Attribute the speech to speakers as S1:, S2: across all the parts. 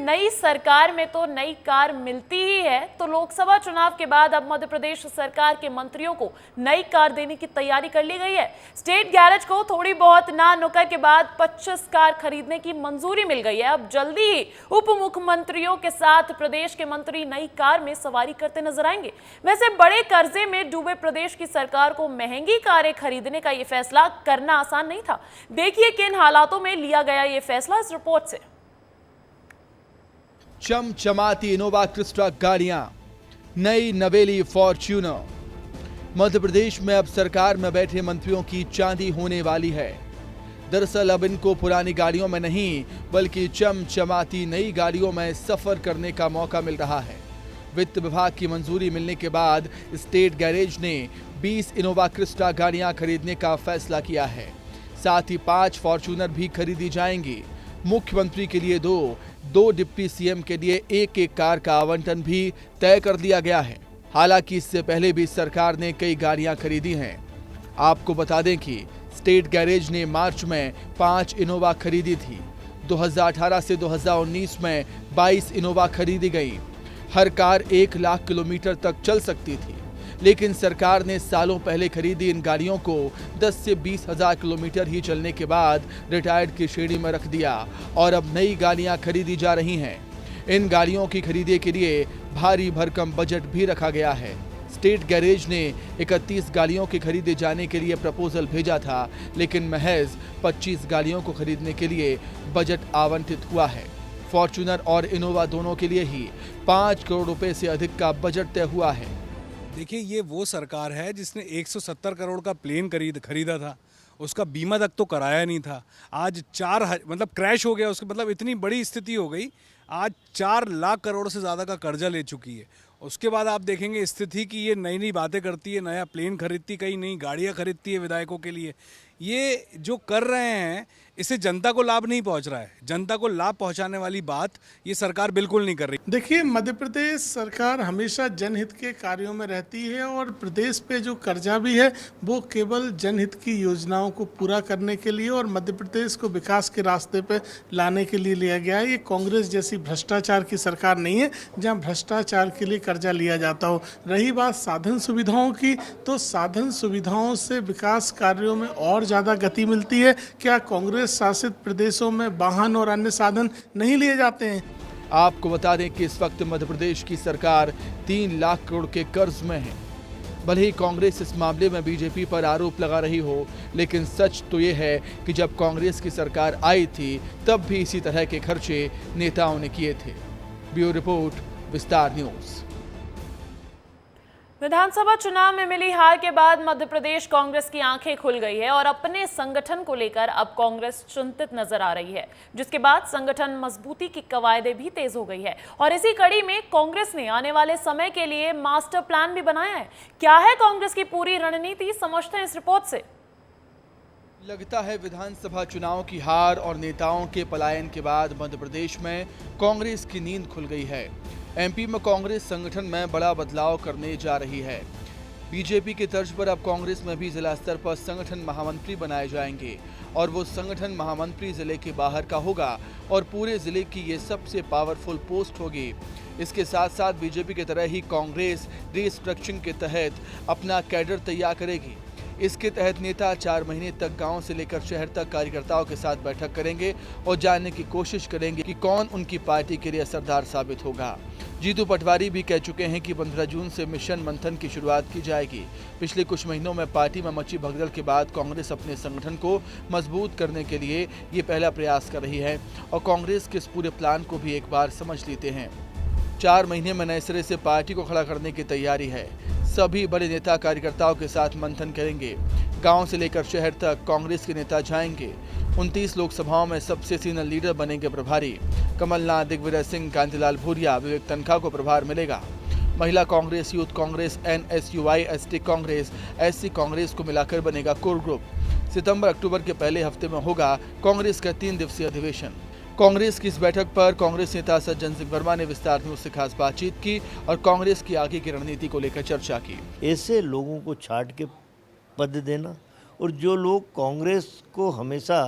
S1: नई सरकार में तो नई कार मिलती ही है, तो लोकसभा चुनाव के बाद अब मध्य प्रदेश सरकार के मंत्रियों को नई कार देने की तैयारी कर ली गई है। स्टेट गैरेज को थोड़ी बहुत ना नुक्कड़ के बाद 25 कार खरीदने की मंजूरी मिल गई है। अब जल्दी ही उप मुख्यमंत्रियों के साथ प्रदेश के मंत्री नई कार में सवारी करते नजर आएंगे। वैसे बड़े कर्जे में डूबे प्रदेश की सरकार को महंगी कारें खरीदने का यह फैसला करना आसान नहीं था। देखिए किन हालातों में लिया गया यह फैसला इस रिपोर्ट से।
S2: चमचमाती इनोवा क्रिस्टा गाड़ियां, नई नवेली फॉर्च्यूनर। मध्य प्रदेश में अब सरकार में बैठे मंत्रियों की चांदी होने वाली है। दरअसल अब इनको पुरानी गाड़ियों में नहीं बल्कि चमचमाती नई गाड़ियों में सफर करने का मौका मिल रहा है। वित्त विभाग की मंजूरी मिलने के बाद स्टेट गैरेज ने 20 इनोवा क्रिस्टा गाड़ियां खरीदने का फैसला किया है। साथ ही 5 फॉर्च्यूनर भी खरीदी जाएंगी। मुख्यमंत्री के लिए दो डिप्टी सीएम के लिए एक कार का आवंटन भी तय कर दिया गया है। हालांकि इससे पहले भी सरकार ने कई गाड़ियां खरीदी हैं। आपको बता दें कि स्टेट गैरेज ने मार्च में 5 इनोवा खरीदी थी। 2018 से 2019 में 22 इनोवा खरीदी गई। हर कार 1 लाख किलोमीटर तक चल सकती थी, लेकिन सरकार ने सालों पहले खरीदी इन गाड़ियों को 10 से 20 हजार किलोमीटर ही चलने के बाद रिटायर्ड की श्रेणी में रख दिया और अब नई गाड़ियां खरीदी जा रही हैं। इन गाड़ियों की खरीदी के लिए भारी भरकम बजट भी रखा गया है। स्टेट गैरेज ने 31 गाड़ियों के खरीदे जाने के लिए प्रपोजल भेजा था, लेकिन महज 25 गाड़ियों को खरीदने के लिए बजट आवंटित हुआ है। फॉर्च्यूनर और इनोवा दोनों के लिए ही 5 करोड़ रुपए से अधिक का बजट तय हुआ है।
S3: देखिए, ये वो सरकार है जिसने 170 करोड़ का प्लेन खरीदा था, उसका बीमा तक तो कराया नहीं था। आज मतलब क्रैश हो गया उसका, मतलब इतनी बड़ी स्थिति हो गई। आज 4 लाख करोड़ से ज़्यादा का कर्जा ले चुकी है। उसके बाद आप देखेंगे स्थिति कि ये नई नई बातें करती है, नया प्लेन खरीदती, कई नई गाड़ियाँ खरीदती है विधायकों के लिए। ये जो कर रहे हैं इससे जनता को लाभ नहीं पहुंच रहा है। जनता को लाभ पहुंचाने वाली बात ये सरकार बिल्कुल नहीं कर रही।
S4: देखिए, मध्य प्रदेश सरकार हमेशा जनहित के कार्यों में रहती है और प्रदेश पे जो कर्जा भी है वो केवल जनहित की योजनाओं को पूरा करने के लिए और मध्य प्रदेश को विकास के रास्ते पे लाने के लिए लिया गया है। ये कांग्रेस जैसी भ्रष्टाचार की सरकार नहीं है जहाँ भ्रष्टाचार के लिए कर्जा लिया जाता हो। रही बात साधन सुविधाओं की, तो साधन सुविधाओं से विकास कार्यों में और ज़्यादा गति मिलती है। क्या कांग्रेस शासित प्रदेशों में वाहन और अन्य साधन नहीं लिए जाते हैं?
S2: आपको बता दें कि इस वक्त मध्य प्रदेश की सरकार 3 लाख करोड़ के कर्ज में है। भले ही कांग्रेस इस मामले में बीजेपी पर आरोप लगा रही हो, लेकिन सच तो ये है कि जब कांग्रेस की सरकार आई थी तब भी इसी तरह के खर्चे नेताओं ने किए थे। ब्यूरो रिपोर्ट, विस्तार न्यूज।
S1: विधानसभा चुनाव में मिली हार के बाद मध्य प्रदेश कांग्रेस की आंखें खुल गई है और अपने संगठन को लेकर अब कांग्रेस चिंतित नजर आ रही है, जिसके बाद संगठन मजबूती की कवायदें भी तेज हो गई है। और इसी कड़ी में कांग्रेस ने आने वाले समय के लिए मास्टर प्लान भी बनाया है। क्या है कांग्रेस की पूरी रणनीति, समझते हैं इस रिपोर्ट से।
S2: लगता है विधानसभा चुनाव की हार और नेताओं के पलायन के बाद मध्य प्रदेश में कांग्रेस की नींद खुल गई है। एमपी में कांग्रेस संगठन में बड़ा बदलाव करने जा रही है। बीजेपी की तर्ज पर अब कांग्रेस में भी जिला स्तर पर संगठन महामंत्री बनाए जाएंगे और वो संगठन महामंत्री जिले के बाहर का होगा और पूरे जिले की ये सबसे पावरफुल पोस्ट होगी। इसके साथ साथ बीजेपी की तरह ही कांग्रेस रीस्ट्रक्चरिंग के तहत अपना कैडर तैयार करेगी। इसके तहत नेता 4 महीने तक गांव से लेकर शहर तक कार्यकर्ताओं के साथ बैठक करेंगे और जानने की कोशिश करेंगे कि कौन उनकी पार्टी के लिए असरदार साबित होगा। जीतू पटवारी भी कह चुके हैं कि 15 जून से मिशन मंथन की शुरुआत की जाएगी। पिछले कुछ महीनों में पार्टी में मची भगदड़ के बाद कांग्रेस अपने संगठन को मजबूत करने के लिए ये पहला प्रयास कर रही है और कांग्रेस के इस पूरे प्लान को भी एक बार समझ लेते हैं। 4 महीने में नए सिरे से पार्टी को खड़ा करने की तैयारी है। सभी बड़े नेता कार्यकर्ताओं के साथ मंथन करेंगे। गांव से लेकर शहर तक कांग्रेस के नेता जाएंगे। 29 लोकसभाओं में सबसे सीनियर लीडर बनेंगे प्रभारी। कमलनाथ, दिग्विजय सिंह, कांतिलाल भूरिया, विवेक तनखा को प्रभार मिलेगा। महिला Congress, youth Congress, NSUI, ST Congress, SC Congress को मिलाकर बनेगा कोर ग्रुप। सितंबर-अक्टूबर के पहले हफ्ते में होगा कांग्रेस का 3 दिवसीय अधिवेशन। कांग्रेस की इस बैठक पर कांग्रेस नेता सज्जन सिंह वर्मा ने विस्तार न्यूज से खास बातचीत की और कांग्रेस की आगे की रणनीति को लेकर चर्चा की।
S5: ऐसे लोगों को छांट के पद देना और जो लोग कांग्रेस को हमेशा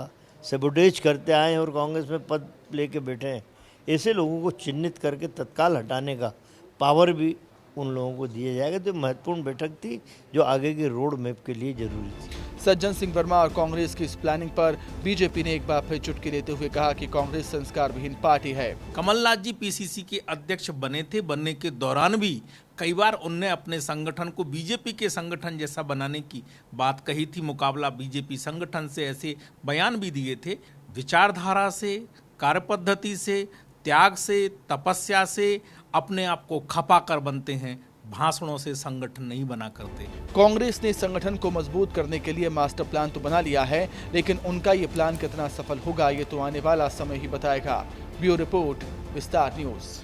S5: सबोटेज करते आए हैं और कांग्रेस में पद लेके बैठे हैं, ऐसे लोगों को चिन्हित करके तत्काल हटाने का पावर भी उन लोगों को दिया जाएगा। तो महत्वपूर्ण बैठक थी जो आगे के रोड मैप के लिए जरूरी थी।
S2: सज्जन सिंह वर्मा और कांग्रेस की इस प्लानिंग पर बीजेपी ने एक बार फिर चुटकी लेते हुए कहा कि कांग्रेस संस्कार विहीन पार्टी है।
S6: कमलनाथ जी पीसीसी के अध्यक्ष बने थे, बनने के दौरान भी कई बार उनने अपने संगठन को बीजेपी के संगठन जैसा बनाने की बात कही थी। मुकाबला बीजेपी संगठन से ऐसे बयान भी दिए थे। विचारधारा से, कार्यपद्धति से, त्याग से, तपस्या से अपने आप को खपा कर बनते हैं, भाषणों से संगठन नहीं बना करते।
S2: कांग्रेस ने संगठन को मजबूत करने के लिए मास्टर प्लान तो बना लिया है, लेकिन उनका ये प्लान कितना सफल होगा ये तो आने वाला समय ही बताएगा। ब्यूरो रिपोर्ट, विस्तार न्यूज।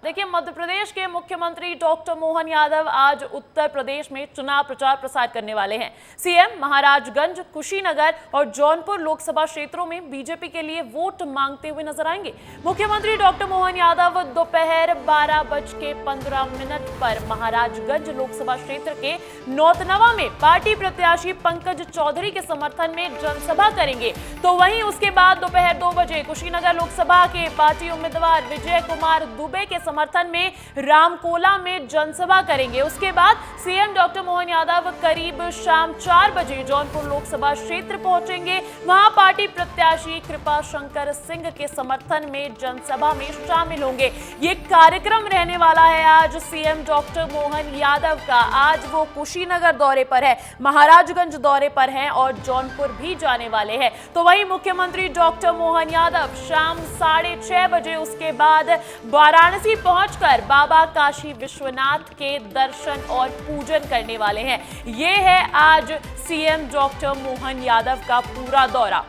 S1: देखिए, मध्य प्रदेश के मुख्यमंत्री डॉक्टर मोहन यादव आज उत्तर प्रदेश में चुनाव प्रचार प्रसार करने वाले हैं। सीएम महाराजगंज, कुशीनगर और जौनपुर लोकसभा क्षेत्रों में बीजेपी के लिए वोट मांगते हुए नजर आएंगे। मुख्यमंत्री डॉक्टर मोहन यादव दोपहर 12:15 पर महाराजगंज लोकसभा क्षेत्र के नौतनवा में पार्टी प्रत्याशी पंकज चौधरी के समर्थन में जनसभा करेंगे। तो वहीं उसके बाद दोपहर 2 बजे कुशीनगर लोकसभा के पार्टी उम्मीदवार विजय कुमार दुबे के समर्थन में रामकोला में जनसभा करेंगे। उसके बाद सीएम डॉक्टर मोहन यादव करीब शाम 4 बजे जौनपुर लोकसभा क्षेत्र पहुंचेंगे। वहां पार्टी प्रत्याशी कृपा शंकर सिंह के समर्थन में जनसभा में शामिल होंगे। ये कार्यक्रम रहने वाला है आज सीएम डॉक्टर मोहन यादव का। आज वो कुशीनगर दौरे पर है, महाराजगंज दौरे पर हैं और जौनपुर भी जाने वाले हैं। तो वहीं मुख्यमंत्री डॉक्टर मोहन यादव शाम 6:30 बजे उसके बाद वाराणसी पहुंचकर बाबा काशी विश्वनाथ के दर्शन और पूजन करने वाले हैं। ये है आज सीएम डॉक्टर मोहन यादव का पूरा दौरा।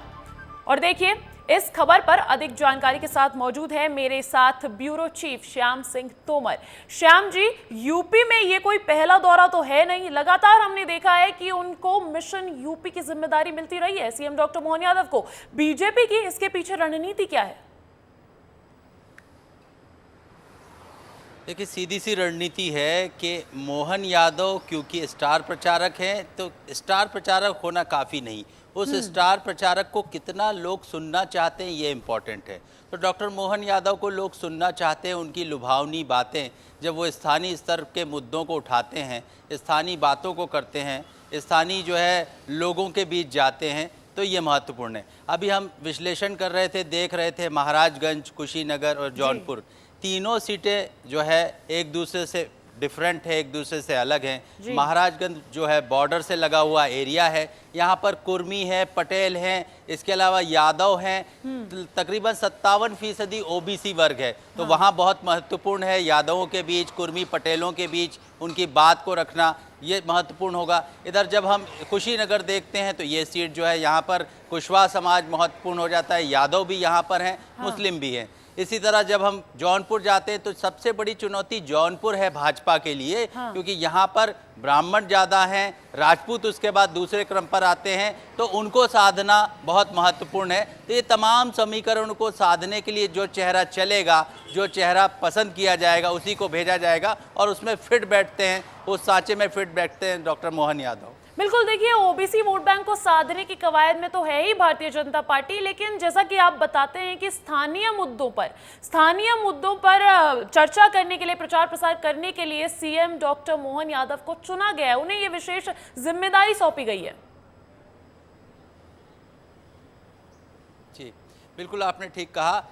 S1: और देखिए, इस खबर पर अधिक जानकारी के साथ मौजूद है मेरे साथ bureau chief Shyam Singh Tomar. Shyam ji, UP में ये कोई पहला दौरा तो है नहीं, लगातार हमने देखा है कि उनको मिशन यूपी की जिम्मेदारी मिलती रही है सीएम डॉक्टर मोहन यादव को। बीजेपी की इसके पीछे रणनीति क्या है?
S7: देखिए, सीधी सी रणनीति है कि मोहन यादव क्योंकि स्टार प्रचारक हैं, तो स्टार प्रचारक होना काफ़ी नहीं, उस स्टार प्रचारक को कितना लोग सुनना चाहते हैं ये इम्पॉर्टेंट है। तो डॉक्टर मोहन यादव को लोग सुनना चाहते हैं, उनकी लुभावनी बातें जब वो स्थानीय स्तर के मुद्दों को उठाते हैं, स्थानीय बातों को करते हैं, स्थानीय जो है लोगों के बीच जाते हैं, तो ये महत्वपूर्ण है। अभी हम विश्लेषण कर रहे थे, देख रहे थे महाराजगंज, कुशीनगर और जौनपुर, तीनों सीटें जो है एक दूसरे से डिफरेंट है, एक दूसरे से अलग हैं। महाराजगंज जो है बॉर्डर से लगा हुआ एरिया है, यहाँ पर कुर्मी है, पटेल हैं, इसके अलावा यादव हैं, तकरीबन 57% ओबीसी वर्ग है। तो वहाँ बहुत महत्वपूर्ण है यादवों के बीच, कुर्मी पटेलों के बीच उनकी बात को रखना, ये महत्वपूर्ण होगा। इधर जब हम कुशीनगर देखते हैं तो ये सीट जो है यहाँ पर कुशवाहा समाज महत्वपूर्ण हो जाता है, यादव भी यहाँ पर हैं, मुस्लिम भी हैं। इसी तरह जब हम जौनपुर जाते हैं तो सबसे बड़ी चुनौती जौनपुर है भाजपा के लिए, क्योंकि यहाँ पर ब्राह्मण ज़्यादा हैं, राजपूत उसके बाद दूसरे क्रम पर आते हैं, तो उनको साधना बहुत महत्वपूर्ण है। तो ये तमाम समीकरण को साधने के लिए जो चेहरा चलेगा, जो चेहरा पसंद किया जाएगा, उसी को भेजा जाएगा और उसमें फिट बैठते हैं, उस सांचे में फिट बैठते हैं डॉक्टर मोहन यादव।
S1: बिल्कुल, देखिए, ओबीसी वोट बैंक को साधने की कवायद में तो है ही भारतीय जनता पार्टी, लेकिन जैसा कि आप बताते हैं कि स्थानीय मुद्दों पर चर्चा करने के लिए, प्रचार प्रसार करने के लिए सीएम डॉक्टर मोहन यादव को चुना गया है, उन्हें ये विशेष जिम्मेदारी सौंपी गई है।
S7: जी बिल्कुल, आपने ठीक कहा।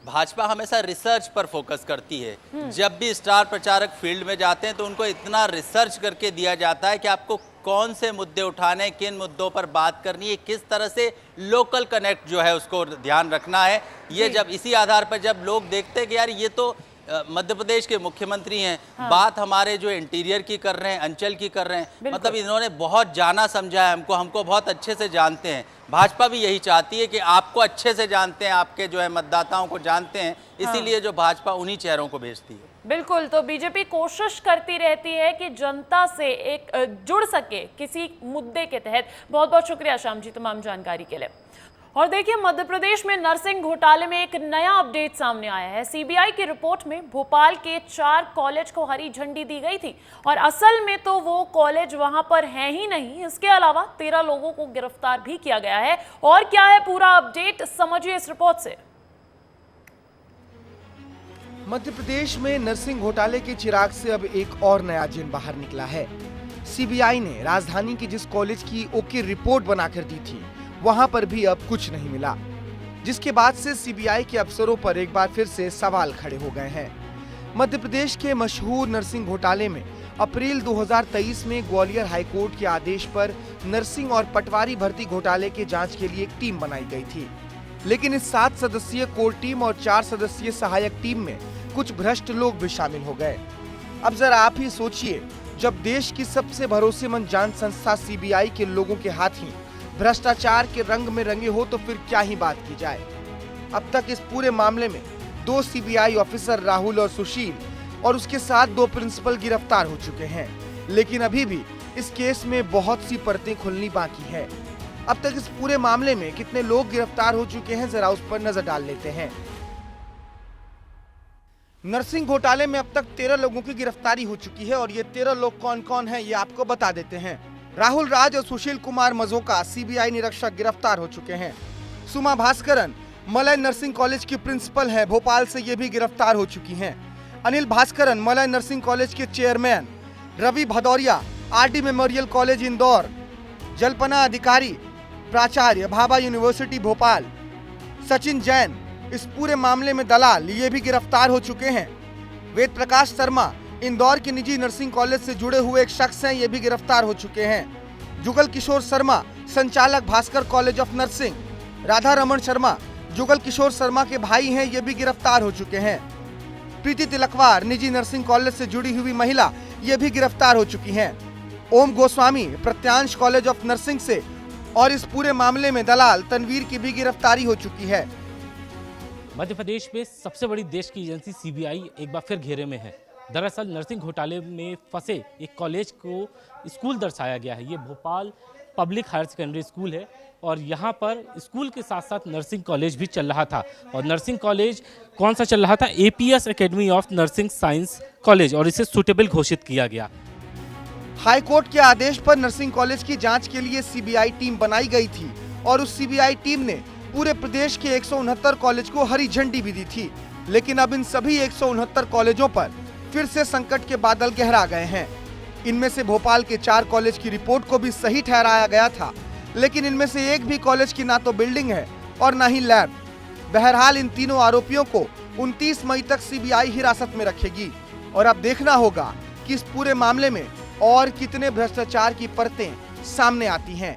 S7: भाजपा हमेशा रिसर्च पर फोकस करती है। जब भी स्टार प्रचारक फील्ड में जाते हैं तो उनको इतना रिसर्च करके दिया जाता है कि आपको कौन से मुद्दे उठाने, किन मुद्दों पर बात करनी है, किस तरह से लोकल कनेक्ट जो है उसको ध्यान रखना है। ये जब इसी आधार पर जब लोग देखते हैं कि यार ये तो मध्य प्रदेश के मुख्यमंत्री हैं, बात हमारे जो इंटीरियर की कर रहे हैं, अंचल की कर रहे हैं, मतलब इन्होंने बहुत जाना समझा है हमको बहुत अच्छे से जानते हैं। भाजपा भी यही चाहती है कि आपको अच्छे से जानते हैं, आपके जो है मतदाताओं को जानते हैं, इसीलिए जो भाजपा उन्हीं चेहरों को भेजती है।
S1: बिल्कुल, तो बीजेपी कोशिश करती रहती है कि जनता से एक जुड़ सके किसी मुद्दे के तहत। बहुत बहुत शुक्रिया श्याम जी तमाम जानकारी के लिए। और देखिए, मध्य प्रदेश में नर्सिंग घोटाले में एक नया अपडेट सामने आया है। सीबीआई की रिपोर्ट में भोपाल के 4 कॉलेज को हरी झंडी दी गई थी और असल में तो वो कॉलेज वहां पर हैं ही नहीं। इसके अलावा 13 लोगों को गिरफ्तार भी किया गया है। और क्या है पूरा अपडेट, समझिए इस रिपोर्ट से।
S8: मध्य प्रदेश में नर्सिंग घोटाले के चिराग से अब एक और नया जिन बाहर निकला है। सीबीआई ने राजधानी के जिस कॉलेज की ओके रिपोर्ट बनाकर दी थी, वहां पर भी अब कुछ नहीं मिला, जिसके बाद से सीबीआई के अफसरों पर एक बार फिर से सवाल खड़े हो गए हैं। मध्य प्रदेश के मशहूर नर्सिंग घोटाले में अप्रैल 2023 में ग्वालियर हाईकोर्ट के आदेश पर नर्सिंग और पटवारी भर्ती घोटाले के जांच के लिए एक टीम बनाई गई थी, लेकिन इस 7 सदस्यीय कोर टीम और 4 सदस्यीय सहायक टीम में कुछ भ्रष्ट लोग भी शामिल हो गए। अब जरा आप ही सोचिए, जब देश की सबसे भरोसेमंद जांच संस्था सीबीआई के लोगों के हाथ ही भ्रष्टाचार के रंग में रंगे हो तो फिर क्या ही बात की जाए। अब तक इस पूरे मामले में 2 सीबीआई ऑफिसर राहुल और सुशील और उसके साथ 2 प्रिंसिपल गिरफ्तार हो चुके हैं, लेकिन अभी भी इस केस में बहुत सी परतें खुलनी बाकी है। अब तक इस पूरे मामले में कितने लोग गिरफ्तार हो चुके हैं, जरा उस पर नजर डाल लेते हैं। नर्सिंग घोटाले में अब तक 13 लोगों की गिरफ्तारी हो चुकी है और ये 13 लोग कौन कौन हैं ये आपको बता देते हैं। राहुल राज और सुशील कुमार मजोका सीबीआई निरीक्षक गिरफ्तार हो चुके हैं। सुमा भास्करन मलय नर्सिंग कॉलेज की प्रिंसिपल है, भोपाल से ये भी गिरफ्तार हो चुकी हैं। अनिल भास्करन मलय नर्सिंग कॉलेज के chairman. Ravi Bhadauria RD memorial college Indore. Jalpana Adhikari प्राचार्य भाभा यूनिवर्सिटी भोपाल। सचिन जैन इस पूरे मामले में दलाल, ये भी गिरफ्तार हो चुके हैं। वेद प्रकाश शर्मा इंदौर के निजी नर्सिंग कॉलेज से जुड़े हुए एक शख्स हैं, ये भी गिरफ्तार हो चुके हैं। जुगल किशोर शर्मा संचालक Bhaskar college of nursing. Radha Raman Sharma Jugal Kishore Sharma के भाई हैं, ये भी गिरफ्तार हो चुके हैं। प्रीति तिलकवार निजी नर्सिंग कॉलेज से जुड़ी हुई महिला, ये भी गिरफ्तार हो चुकी हैं। ओम गोस्वामी प्रत्यांश कॉलेज ऑफ नर्सिंग से और इस पूरे मामले में दलाल तनवीर की भी गिरफ्तारी हो चुकी है।
S9: मध्य प्रदेश में सबसे बड़ी देश की एजेंसी सीबीआई एक बार फिर घेरे में है। दरअसल नर्सिंग घोटाले में फंसे एक कॉलेज को स्कूल दर्शाया गया है। ये Bhopal public higher secondary school है और यहाँ पर स्कूल के साथ साथ नर्सिंग कॉलेज भी चल रहा था। और नर्सिंग कॉलेज कौन सा चल रहा था? APS academy of nursing science college, और इसे सूटेबल घोषित किया गया।
S8: हाईकोर्ट के आदेश पर नर्सिंग कॉलेज की जांच के लिए सीबीआई टीम बनाई गई थी और उस सीबीआई टीम ने पूरे प्रदेश के 169 कॉलेज को हरी झंडी भी दी थी, लेकिन अब इन सभी 169 कॉलेजों पर फिर से संकट के बादल गहरा गए हैं। इनमें से भोपाल के 4 कॉलेज की रिपोर्ट को भी सही ठहराया गया था, लेकिन इनमें से एक भी कॉलेज की ना तो बिल्डिंग है और ना ही लैब। बहरहाल इन तीनों आरोपियों को 29 मई तक सीबीआई हिरासत में रखेगी और अब देखना होगा कि इस पूरे मामले में और कितने भ्रष्टाचार की परतें सामने आती हैं।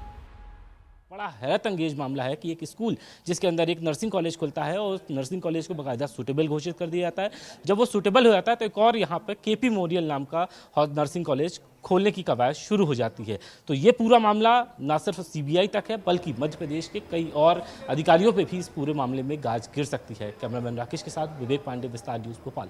S9: बड़ा हैरत अंगेज मामला है कि एक स्कूल जिसके अंदर एक नर्सिंग कॉलेज खुलता है और उस नर्सिंग कॉलेज को बाकायदा सूटेबल घोषित कर दिया जाता है। जब वो सूटेबल हो जाता है तो एक और यहाँ पर केपी मेमोरियल नाम का नर्सिंग कॉलेज खोलने की कवायद शुरू हो जाती है। तो ये पूरा मामला न सिर्फ सीबीआई तक है बल्कि मध्य प्रदेश के कई और अधिकारियों पर भी इस पूरे मामले में गाज गिर सकती है। कैमरामैन राकेश के साथ विवेक पांडे, विस्तार न्यूज़ भोपाल।